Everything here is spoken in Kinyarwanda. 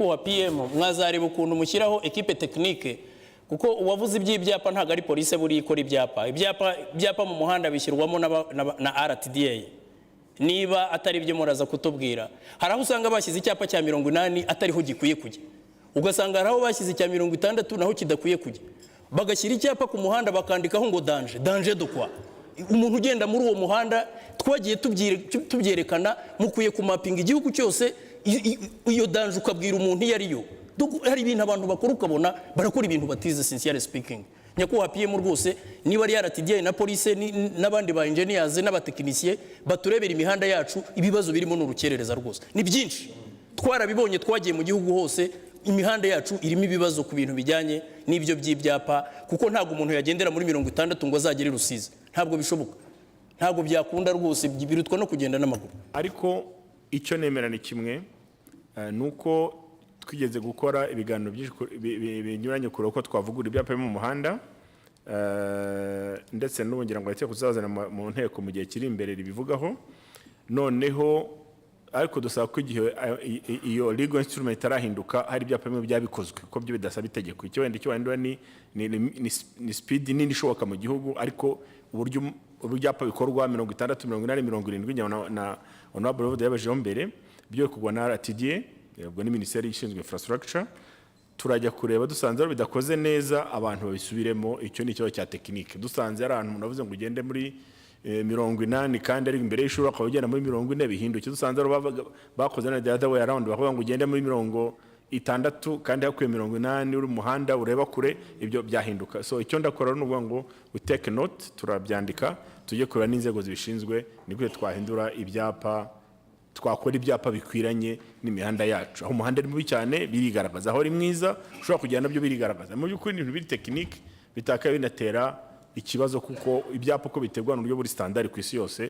nyakubahwa PM mwazareba ukuntu mushyiraho equipe technique kuko uwavuze iby'ibyapa ntago ari police buri ikora ibyapa mu muhanda bishyirwamo na RTDA niba atari ibyo muraza kutubwira hari aho usanga bashyize icyapa cya 80 atariho gikwiye kujya ugasanga hari aho bashyize cya 60 naho kidakwiye kujya bagashyira icyapa ku muhanda bakandikaho ngo danger de quoi umuntu ugenda muri uwo muhanda twagiye tubyerekana mukwiye ku mapping igihugu cyose iyo danger ukabwira umuntu iyo ariyo hari ibintu abantu bakora ukabona barakora ibintu batize sincerely speaking nyakubahwa PM rwose niba ari RTDA na police n'abandi ba engineers n'abatekinisiye baturebera imihanda yacu ibibazo birimo n'urukerereza rwose ni byinshi twarabibonye twagiye mu gihugu hose imihanda yacu irimo ibibazo ku bintu bijyanye n'ibyo by'ibyapa kuko ntago umuntu yagendera muri 60 ngo azagere Rusizi ntabwo bishoboka ntabwo byakunda rwose birutwa no kugenda n'amaguru ariko icyo nemera ni kimwe nuko twigeze gukora ibiganiro binyuranye kure uko twavugura ibyapa mu muhanda ndetse n'ubungira ngo ahite kuzazana mu nteko mu gihe kiri imbere ribivugaho noneho ariko dusaba ko igihe iyo legal instrument itarahinduka hari ibyapa bimwe byabikozwe ko byo bidasaba itegeko icyo wenda ni speed nini ishoboka mu gihugu ariko uburyo ibyapa bikorwa 60 80 70 na honorable Voda yabajeho mbere byo kugwa na RTDA ubwo ni Minisitiri ishinzwe infrastructure turajya kureba dusanze bidakoze neza abantu babisubiremo icyo ni cyo cya technique dusanze ari ahantu navuze ngo ugende muri 80 kandi ari imbere y'ishuri akaba ugenda muri 40 bihinduke dusanze bakoze na the other way around bavuga ngo ugende muri 60 kandi hakwiye 80 uri muhanda ureba kure ibyo byahinduka so icyo ndakora n'uvuga ngo we take note turabyandika tujye kureba n'inzego zibishinzwe niko twahindura ibyapa twakora ibyapa bikwiranye n'imihanda yacu aho umuhanda ari mubi cyane birigaragaza aho ari mwiza ushobora kujyana nabyo birigaragaza mu by'ukuri ibintu biri technique bitaka binatera ikibazo kuko ibyapa uko bitegwa n'uburyo buri standard ku isi yose